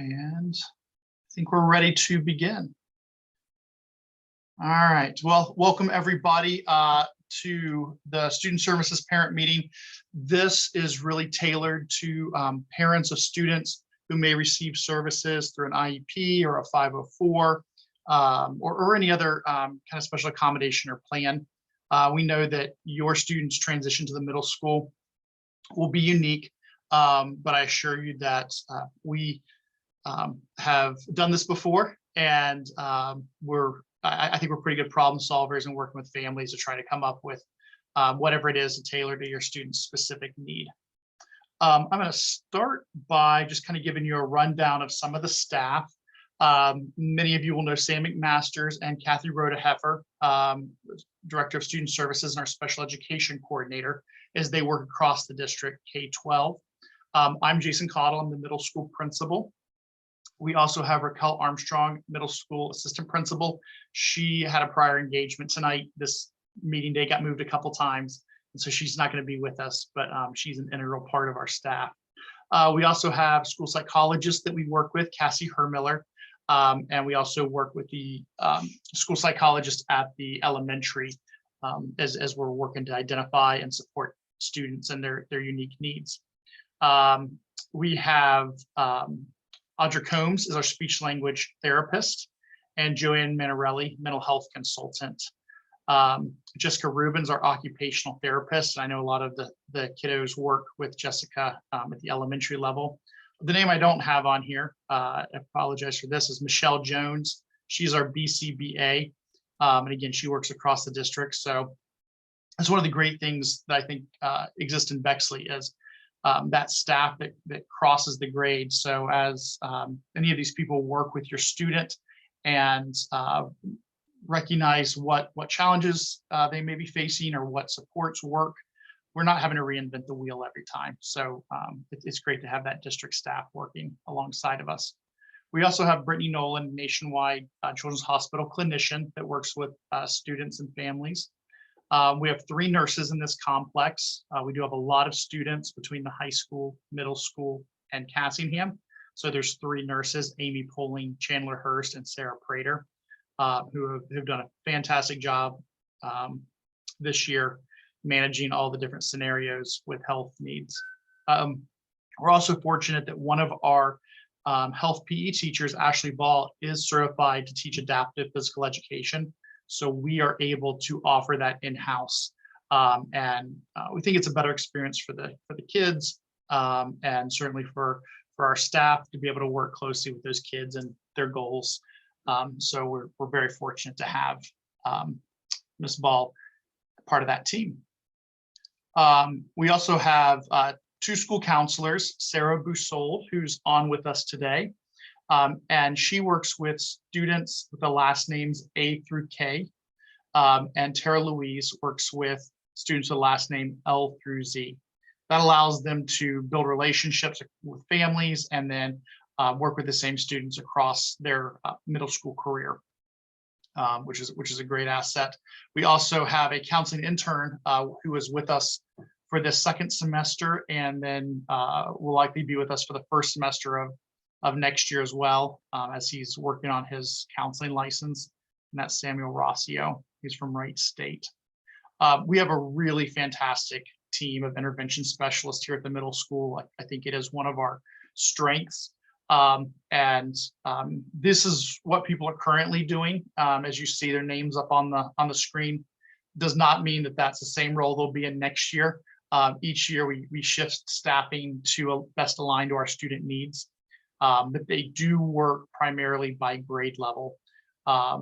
And I think we're ready to begin. All right, well, welcome everybody to the Student Services Parent Meeting. This is really tailored to parents of students who may receive services through an IEP or a 504 or any other kind of special accommodation or plan. We know that your students' transition to the middle school will be unique, but I assure you that we have done this before, and I think we're pretty good problem solvers and working with families to try to come up with whatever it is to tailor to your student's specific need. I'm going to start by just kind of giving you a rundown of some of the staff. Many of you will know Sam McMasters and Kathy Rhoda-Heffer, Director of Student Services and our Special Education Coordinator, as they work across the district K-12. I'm Jason Cottle, I'm the middle school principal. We also have Raquel Armstrong, middle school assistant principal. She had a prior engagement tonight. This meeting day got moved a couple times, and so she's not going to be with us, but she's an integral part of our staff. We also have school psychologists that we work with, Cassie Hermiller, and we also work with the school psychologist at the elementary as we're working to identify and support students and their unique needs. We have Audra Combs is our speech language therapist, and Joanne Manarelli, mental health consultant. Jessica Rubens, our occupational therapist. I know a lot of the kiddos work with Jessica at the elementary level. The name I don't have on here, I apologize for this, is Michelle Jones. She's our BCBA, and again, she works across the district. So that's one of the great things that I think exist in Bexley is that staff that crosses the grade. So as any of these people work with your student and recognize what challenges they may be facing or what supports work, we're not having to reinvent the wheel every time. So it's great to have that district staff working alongside of us. We also have Brittany Nolan, nationwide Children's Hospital clinician that works with students and families. We have 3 nurses in this complex. We do have a lot of students between the high school, middle school, and Cassingham. So there's 3 nurses, Amy Poling, Chandler Hurst, and Sarah Prater, who have done a fantastic job this year managing all the different scenarios with health needs. We're also fortunate that one of our health PE teachers, Ashley Ball, is certified to teach adaptive physical education. So we are able to offer that in-house, and we think it's a better experience for the kids, and certainly for our staff to be able to work closely with those kids and their goals. So we're very fortunate to have Ms. Ball part of that team. We also have 2 school counselors, Sarah Boussold, who's on with us today. And she works with students with the last names A through K. And Tara Louise works with students with the last name L through Z. That allows them to build relationships with families and then work with the same students across their middle school career, which is a great asset. We also have a counseling intern who is with us for this 2nd semester, and then will likely be with us for the 1st semester of next year as well, as he's working on his counseling license, and that's Samuel Rossio. He's from Wright State. We have a really fantastic team of intervention specialists here at the middle school. I think it is one of our strengths. This is what people are currently doing. As you see their names up on the screen, does not mean that that's the same role they'll be in next year. Each year we shift staffing to best align to our student needs. But they do work primarily by grade level. I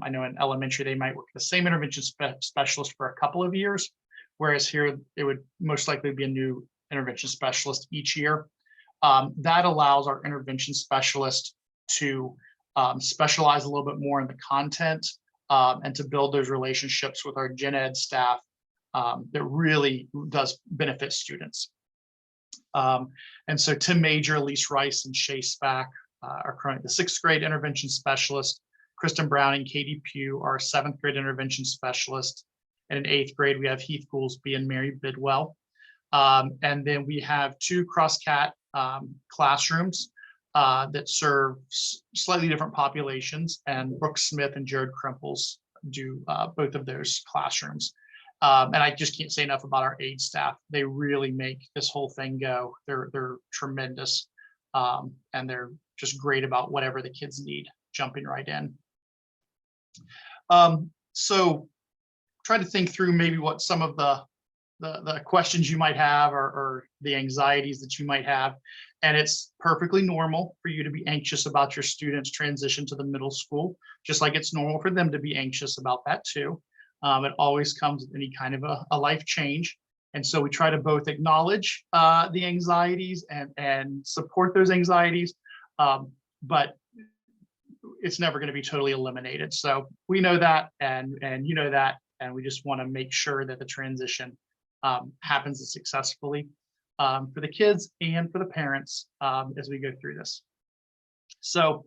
know in elementary, they might work the same intervention specialist for a couple of years, whereas here it would most likely be a new intervention specialist each year. That allows our intervention specialist to specialize a little bit more in the content and to build those relationships with our gen ed staff that really does benefit students. And so Tim Major, Elise Rice, and Shay Spack are currently the 6th grade intervention specialist. Kristen Browning, Katie Pugh are 7th grade intervention specialist. And in 8th grade, we have Heath Goolsby and Mary Bidwell. And then we have 2 cross-cat classrooms. that serve slightly different populations, and Brooke Smith and Jared Krimples do both of those classrooms. And I just can't say enough about our aid staff. They really make this whole thing go. They're tremendous, and they're just great about whatever the kids need, jumping right in. So try to think through maybe what some of the questions you might have, or the anxieties that you might have. And it's perfectly normal for you to be anxious about your students' transition to the middle school, just like it's normal for them to be anxious about that too. It always comes with any kind of a life change. And so we try to both acknowledge the anxieties and support those anxieties, but it's never going to be totally eliminated. So we know that, and you know that, and we just want to make sure that the transition happens successfully for the kids and for the parents as we go through this. So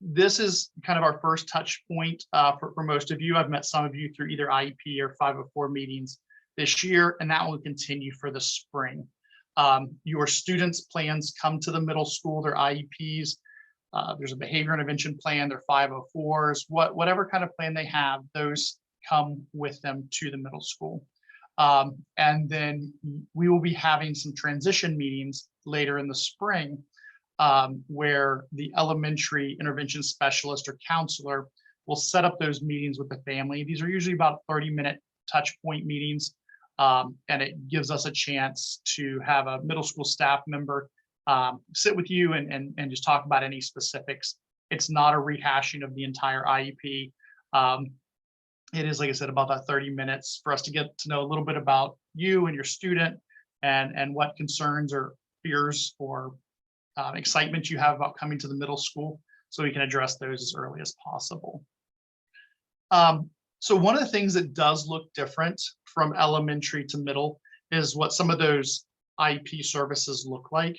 this is kind of our first touch point for most of you. I've met some of you through either IEP or 504 meetings this year, and that will continue for the spring. Your students' plans come to the middle school, their IEPs. There's a behavior intervention plan, their 504s, whatever kind of plan they have, those come with them to the middle school. And then we will be having some transition meetings later in the spring, where the elementary intervention specialist or counselor will set up those meetings with the family. These are usually about 30-minute touch point meetings, and it gives us a chance to have a middle school staff member sit with you and just talk about any specifics. It's not a rehashing of the entire IEP. It is, like I said, about that 30 minutes for us to get to know a little bit about you and your student, and what concerns or fears or excitement you have about coming to the middle school, so we can address those as early as possible. So one of the things that does look different from elementary to middle is what some of those IEP services look like.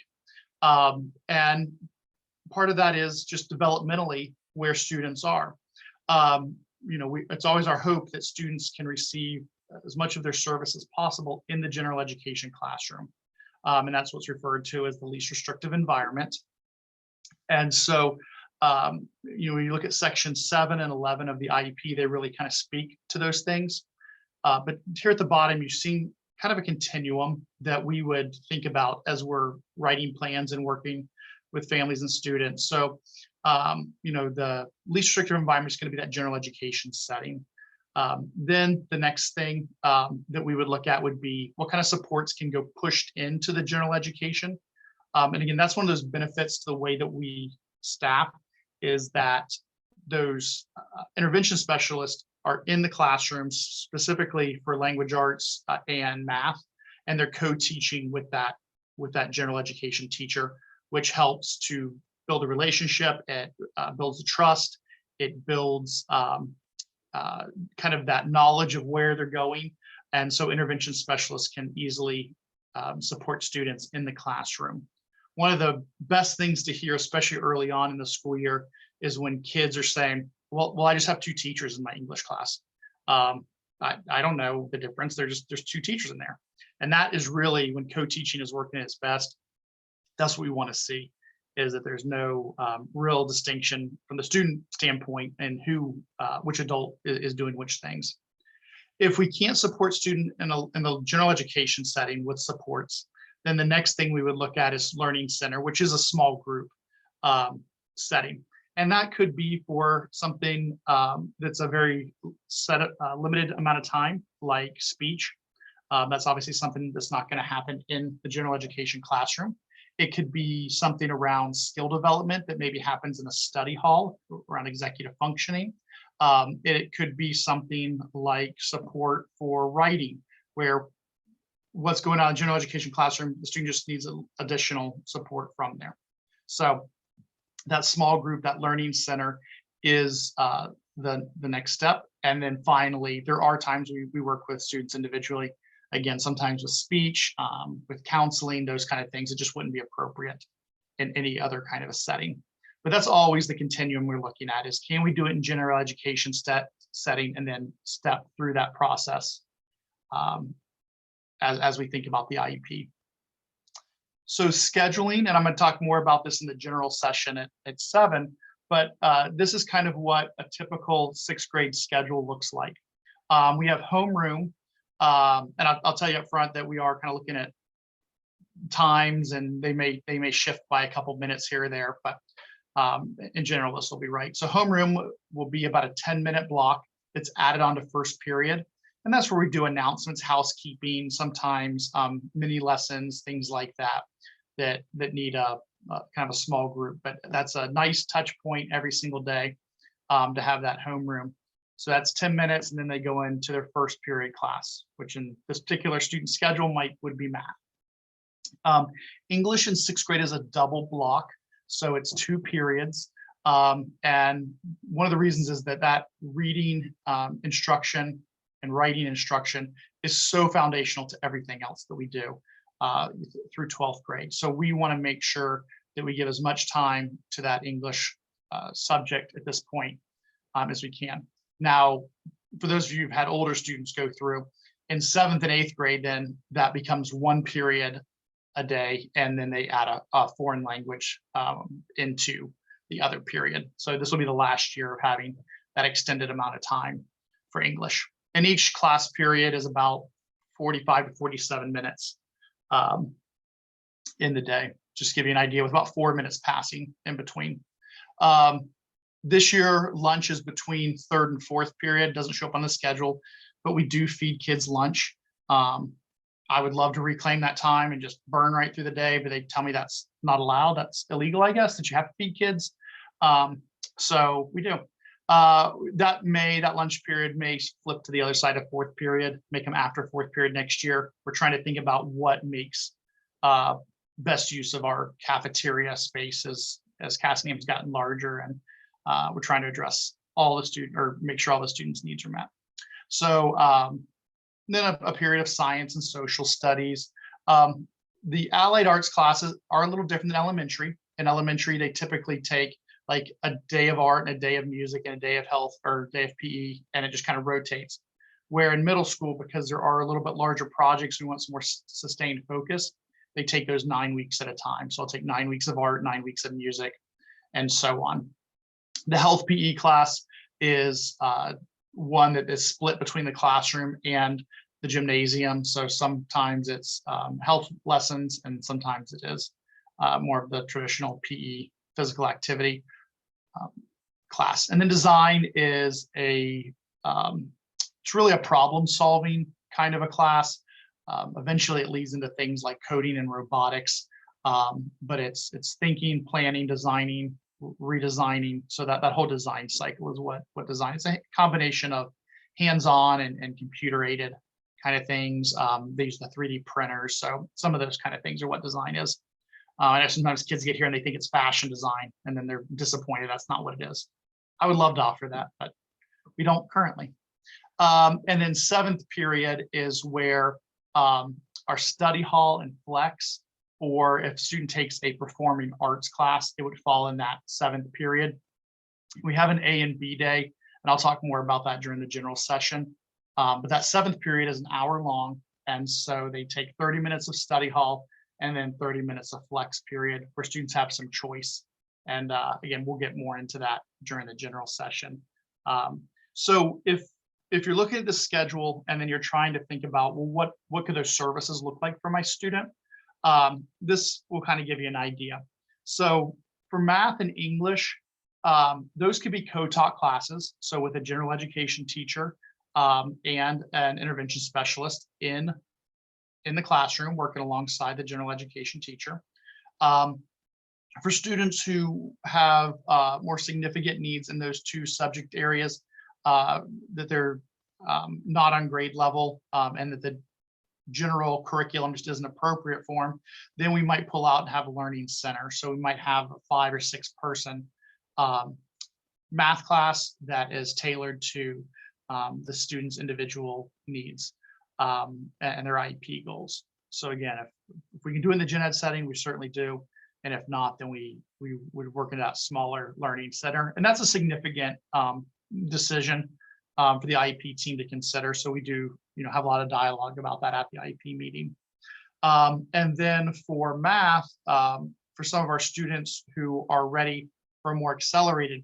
And part of that is just developmentally where students are. It's always our hope that students can receive as much of their service as possible in the general education classroom. And that's what's referred to as the least restrictive environment. And so, when you look at section 7 and 11 of the IEP, they really kind of speak to those things. But here at the bottom, you've seen kind of a continuum that we would think about as we're writing plans and working with families and students. So, the least restrictive environment is going to be that general education setting. Then the next thing that we would look at would be what kind of supports can go pushed into the general education. And again, that's one of those benefits to the way that we staff, is that those intervention specialists are in the classrooms specifically for language arts and math, and they're co-teaching with that general education teacher, which helps to build a relationship. It builds the trust. It builds kind of that knowledge of where they're going. And so intervention specialists can easily support students in the classroom. One of the best things to hear, especially early on in the school year, is when kids are saying, well, I just have 2 teachers in my English class. I don't know the difference. There's 2 teachers in there. And that is really when co-teaching is working at its best. That's what we want to see, is that there's no real distinction from the student standpoint and which adult is doing which things. If we can't support student in the general education setting with supports, then the next thing we would look at is learning center, which is a small group setting. And that could be for something that's a very limited amount of time, like speech. That's obviously something that's not going to happen in the general education classroom. It could be something around skill development that maybe happens in a study hall around executive functioning. It could be something like support for writing, where what's going on in general education classroom, the student just needs additional support from there. So that small group, that learning center, is the next step. And then finally, there are times we work with students individually. Again, sometimes with speech, with counseling, those kind of things. It just wouldn't be appropriate in any other kind of a setting. But that's always the continuum we're looking at, is can we do it in general education setting and then step through that process as we think about the IEP. So scheduling, and I'm going to talk more about this in the general session at 7, but this is kind of what a typical 6th grade schedule looks like. We have homeroom, and I'll tell you up front that we are kind of looking at times, and they may shift by a couple minutes here or there, but in general, this will be right. So homeroom will be about a 10-minute block that's added on to first period. And that's where we do announcements, housekeeping, sometimes mini lessons, things like that, that need a kind of a small group. But that's a nice touch point every single day to have that homeroom. So that's 10 minutes, and then they go into their first period class, which in this particular student schedule would be math. English in 6th grade is a double block, so it's 2 periods. And one of the reasons is that reading instruction and writing instruction is so foundational to everything else that we do through 12th grade. So we want to make sure that we give as much time to that English subject at this point as we can. Now, for those of you who've had older students go through, in 7th and 8th grade, then that becomes 1 period a day, and then they add a foreign language into the other period. So this will be the last year of having that extended amount of time for English. And each class period is about 45 to 47 minutes in the day. Just to give you an idea, with about 4 minutes passing in between. This year, lunch is between 3rd and 4th period. Doesn't show up on the schedule, but we do feed kids lunch. I would love to reclaim that time and just burn right through the day, but they tell me that's not allowed. That's illegal, I guess, that you have to feed kids. So we do. That lunch period may flip to the other side of 4th period, make them after 4th period next year. We're trying to think about what makes best use of our cafeteria spaces as Cassingham gotten larger, and we're trying to address all the student, or make sure all the students' needs are met. So then a period of science and social studies. The allied arts classes are a little different than elementary. In elementary, they typically take like a day of art and a day of music and a day of health or a day of PE, and it just kind of rotates. Where in middle school, because there are a little bit larger projects, we want some more sustained focus, they take those 9 weeks at a time. So I'll take 9 weeks of art, 9 weeks of music, and so on. The health PE class is one that is split between the classroom and the gymnasium. So sometimes it's health lessons, and sometimes it is more of the traditional PE physical activity class. And then design is it's really a problem solving kind of a class. Eventually it leads into things like coding and robotics, but it's thinking, planning, designing, redesigning. So that whole design cycle is what design is. A combination of hands-on and computer aided kind of things. They use the 3D printers. So some of those kind of things are what design is. I know sometimes kids get here and they think it's fashion design, and then they're disappointed. That's not what it is. I would love to offer that, but we don't currently. And then 7th period is where our study hall and flex, or if a student takes a performing arts class, it would fall in that 7th period. We have an A and B day, and I'll talk more about that during the general session. But that 7th period is an hour long, and so they take 30 minutes of study hall and then 30 minutes of flex period where students have some choice. And again, we'll get more into that during the general session. So if you're looking at the schedule and then you're trying to think about, well, what could those services look like for my student? This will kind of give you an idea. So for math and English, those could be co-taught classes. So with a general education teacher and an intervention specialist in the classroom working alongside the general education teacher. For students who have more significant needs in those 2 subject areas, that they're not on grade level and that the general curriculum just isn't appropriate for them, then we might pull out and have a learning center. So we might have a 5 or 6 person math class that is tailored to the student's individual needs and their IEP goals. So again, if we can do it in the gen ed setting, we certainly do. And if not, then we would work in that smaller learning center. And that's a significant decision for the IEP team to consider. So we do, have a lot of dialogue about that at the IEP meeting. And then for math, for some of our students who are ready for a more accelerated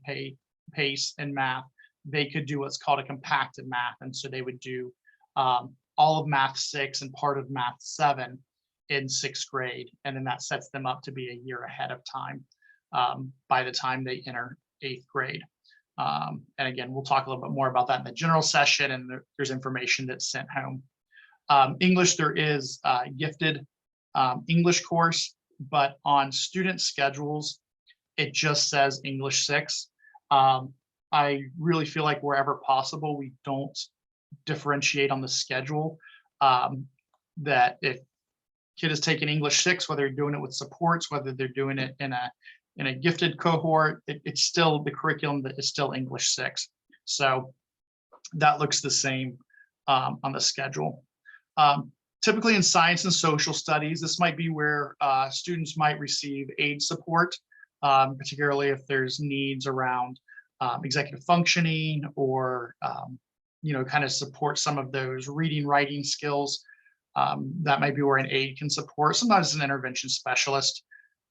pace in math, they could do what's called a compacted math. And so they would do all of math 6 and part of math 7 in 6th grade. And then that sets them up to be a year ahead of time by the time they enter 8th grade. And again, we'll talk a little bit more about that in the general session, and there's information that's sent home. English, there is a gifted English course, but on student schedules, it just says English 6. I really feel like wherever possible, we don't differentiate on the schedule. That if kid is taking English 6, whether they're doing it with supports, whether they're doing it in a gifted cohort, it's still the curriculum that is still English 6. So that looks the same on the schedule. Typically in science and social studies, this might be where students might receive aid support, particularly if there's needs around executive functioning or, kind of support some of those reading, writing skills. That might be where an aide can support. Sometimes an intervention specialist,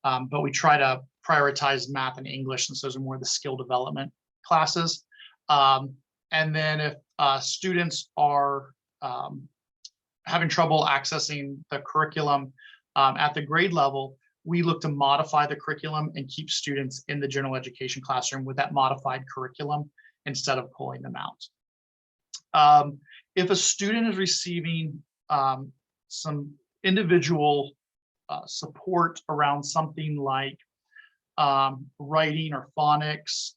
but we try to prioritize math and English, since those are more the skill development classes. And then if students are having trouble accessing the curriculum at the grade level, we look to modify the curriculum and keep students in the general education classroom with that modified curriculum instead of pulling them out. If a student is receiving some individual support around something like writing or phonics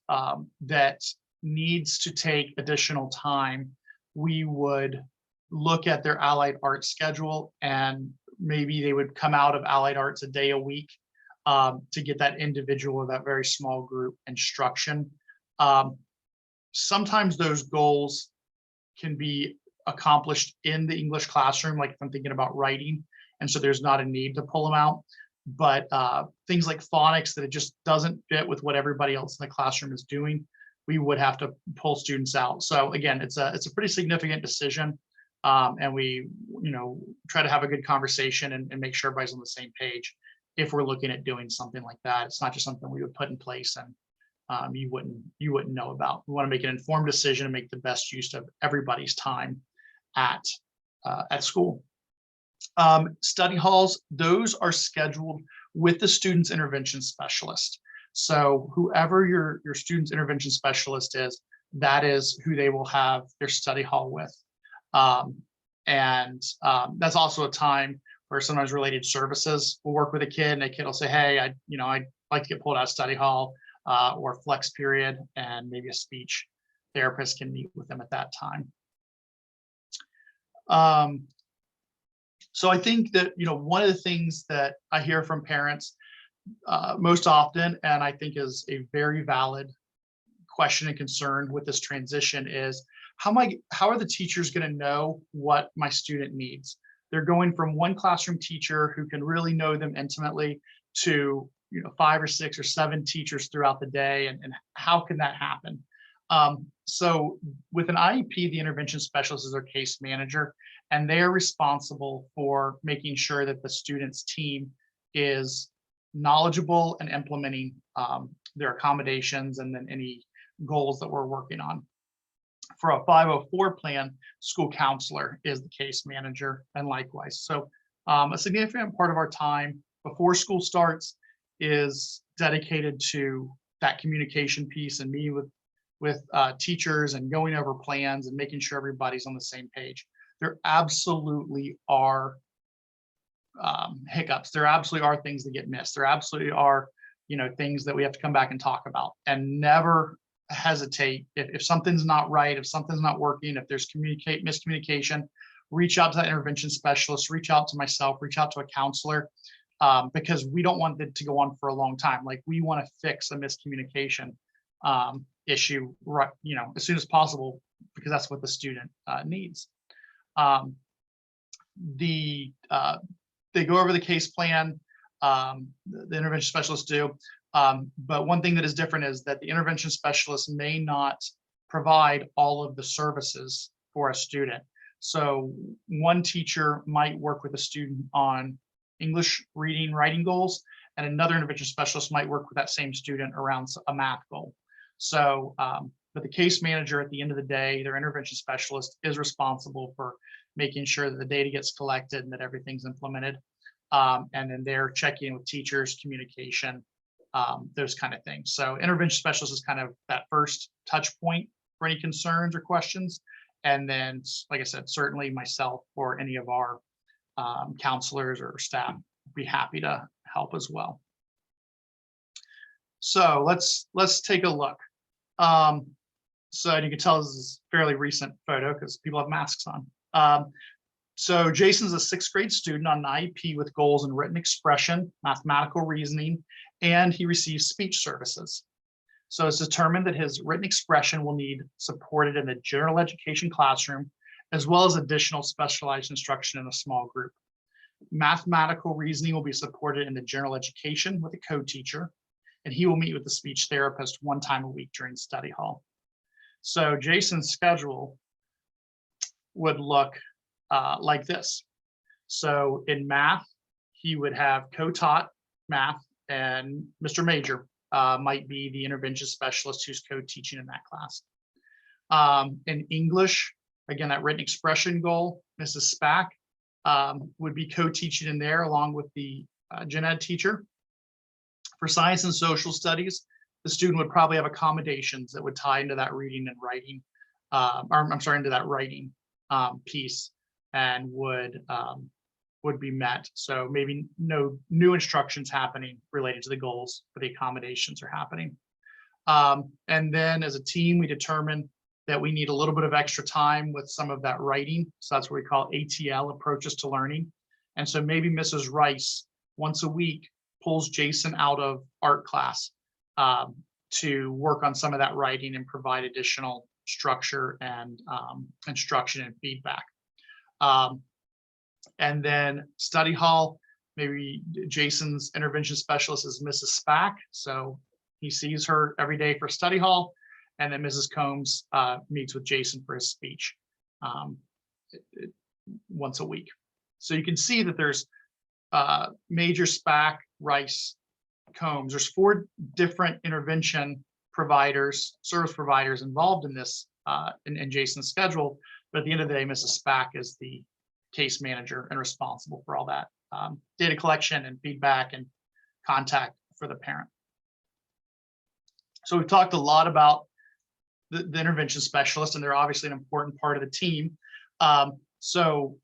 that needs to take additional time, we would look at their allied arts schedule, and maybe they would come out of allied arts a day a week to get that individual or that very small group instruction. Sometimes those goals can be accomplished in the English classroom, like if I'm thinking about writing, and so there's not a need to pull them out. But things like phonics that it just doesn't fit with what everybody else in the classroom is doing, we would have to pull students out. So again, it's a pretty significant decision. And we, try to have a good conversation and make sure everybody's on the same page if we're looking at doing something like that. It's not just something we would put in place and you wouldn't know about. We want to make an informed decision and make the best use of everybody's time at school. Study halls, those are scheduled with the student's intervention specialist. So whoever your student's intervention specialist is, that is who they will have their study hall with. And that's also a time where sometimes related services will work with a kid, and a kid will say, hey, I'd like to get pulled out of study hall or flex period, and maybe a speech therapist can meet with them at that time. So I think that, one of the things that I hear from parents most often, and I think is a very valid question and concern with this transition, is how are the teachers going to know what my student needs? They're going from one classroom teacher who can really know them intimately to 5 or 6 or 7 teachers throughout the day, and how can that happen? So with an IEP, the intervention specialist is our case manager, and they are responsible for making sure that the student's team is knowledgeable and implementing their accommodations and then any goals that we're working on. For a 504 plan, school counselor is the case manager, and likewise. So a significant part of our time before school starts is dedicated to that communication piece and meeting with teachers and going over plans and making sure everybody's on the same page. There absolutely are hiccups. There absolutely are things that get missed. There absolutely are, things that we have to come back and talk about, and never hesitate. If something's not right, if something's not working, if there's miscommunication, reach out to that intervention specialist, reach out to myself, reach out to a counselor, because we don't want it to go on for a long time. Like, we want to fix a miscommunication issue, right, as soon as possible, because that's what the student needs. They go over the case plan, the intervention specialists do. But one thing that is different is that the intervention specialist may not provide all of the services for a student. So one teacher might work with a student on English reading, writing goals, and another intervention specialist might work with that same student around a math goal. So, but the case manager at the end of the day, their intervention specialist, is responsible for making sure that the data gets collected and that everything's implemented. And then they're checking in with teachers, communication, those kind of things. So intervention specialist is kind of that first touch point for any concerns or questions. And then, like I said, certainly myself or any of our counselors or staff would be happy to help as well. So let's take a look. So you can tell this is a fairly recent photo because people have masks on. So Jason's a 6th grade student on an IEP with goals in written expression, mathematical reasoning, and he receives speech services. So it's determined that his written expression will need supported in a general education classroom, as well as additional specialized instruction in a small group. Mathematical reasoning will be supported in the general education with a co-teacher, and he will meet with the speech therapist 1 time a week during study hall. So Jason's schedule would look like this. So in math, he would have co-taught math, and Mr. Major might be the intervention specialist who's co-teaching in that class. In English, again, that written expression goal, Mrs. Spack would be co-teaching in there along with the gen ed teacher. For science and social studies, the student would probably have accommodations that would tie into that reading and writing, into that writing piece, and would be met. So maybe no new instructions happening related to the goals, but the accommodations are happening. And then as a team, we determined that we need a little bit of extra time with some of that writing. So that's what we call ATL, approaches to learning. And so maybe Mrs. Rice once a week pulls Jason out of art class to work on some of that writing and provide additional structure and instruction and feedback. And then study hall, maybe Jason's intervention specialist is Mrs. Spack. So he sees her every day for study hall. And then Mrs. Combs meets with Jason for his speech once a week. So you can see that there's Major, Spack, Rice, Combs. There's 4 different intervention providers, service providers involved in this in Jason's schedule. But at the end of the day, Mrs. Spack is the case manager and responsible for all that data collection and feedback and contact for the parent. So we've talked a lot about the intervention specialist, and they're obviously an important part of the team. So,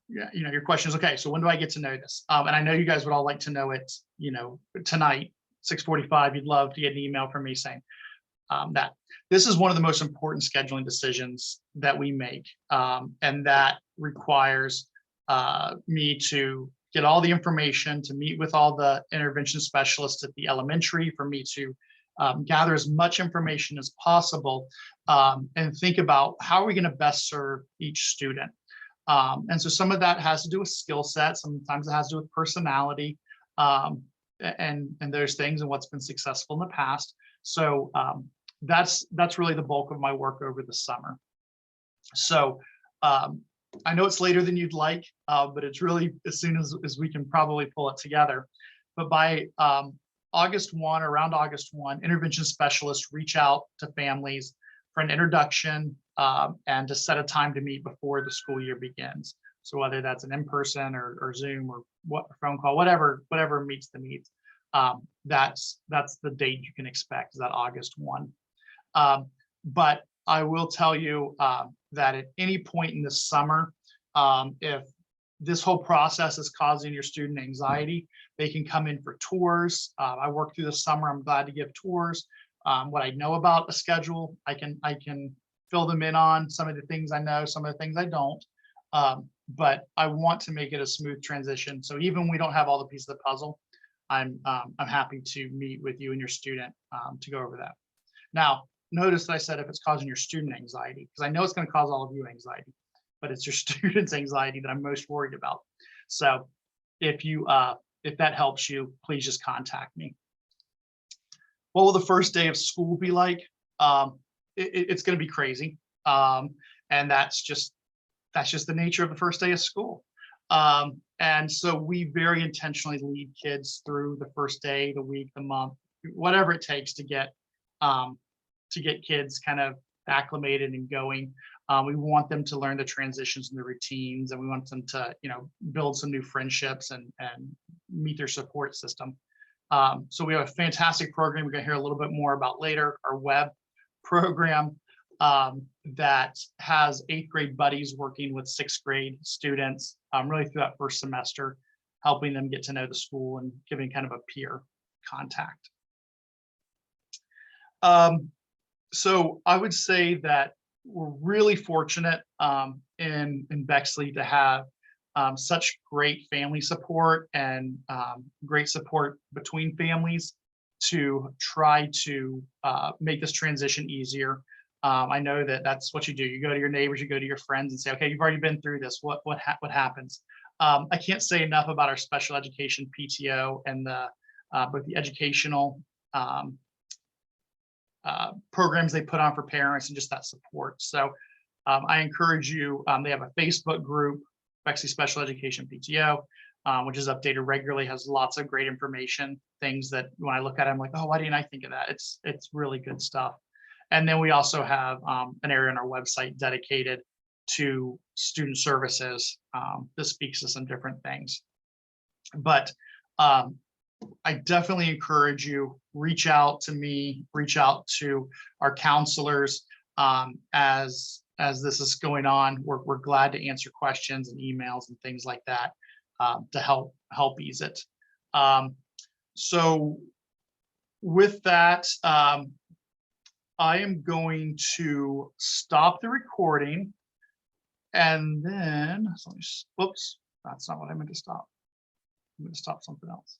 yeah, your question is, okay, so when do I get to know this? And I know you guys would all like to know it, tonight, 6:45, you'd love to get an email from me saying that. This is one of the most important scheduling decisions that we make, and that requires me to get all the information, to meet with all the intervention specialists at the elementary, for me to gather as much information as possible, and think about how are we going to best serve each student. And so some of that has to do with skill set. Sometimes it has to do with personality, and those things and what's been successful in the past. So that's really the bulk of my work over the summer. So I know it's later than you'd like, but it's really as soon as we can probably pull it together. But by August 1, around August 1, intervention specialists reach out to families for an introduction and to set a time to meet before the school year begins. So whether that's an in-person or Zoom or phone call, whatever meets the needs, that's the date you can expect, is that August 1. But I will tell you that at any point in the summer, if this whole process is causing your student anxiety, they can come in for tours. I work through the summer. I'm glad to give tours. What I know about a schedule, I can fill them in on some of the things I know, some of the things I don't. But I want to make it a smooth transition. So even when we don't have all the pieces of the puzzle, I'm happy to meet with you and your student to go over that. Now, notice that I said if it's causing your student anxiety, because I know it's going to cause all of you anxiety, but it's your students' anxiety that I'm most worried about. So if that helps you, please just contact me. What will the first day of school be like? It's going to be crazy. And that's just that's just the nature of the first day of school. And so we very intentionally lead kids through the first day, the week, the month, whatever it takes to get kids kind of acclimated and going. We want them to learn the transitions and the routines, and we want them to, build some new friendships and meet their support system. So we have a fantastic program we're going to hear a little bit more about later, our web program that has 8th grade buddies working with 6th grade students really through that first semester, helping them get to know the school and giving kind of a peer contact. So I would say that we're really fortunate in Bexley to have such great family support and great support between families to try to make this transition easier. I know that that's what you do. You go to your neighbors, you go to your friends and say, okay, you've already been through this. What happens? I can't say enough about our special education PTO and both the educational programs they put on for parents and just that support. So I encourage you, they have a Facebook group, Bexley Special Education PTO, which is updated regularly, has lots of great information, things that when I look at it, I'm like, oh, why didn't I think of that? It's really good stuff. And then we also have an area on our website dedicated to student services that speaks to some different things. But I definitely encourage you, reach out to me, reach out to our counselors as this is going on. We're glad to answer questions and emails and things like that to help ease it. So with that, I am going to stop the recording, and then, whoops, that's not what I meant to stop. I'm going to stop something else.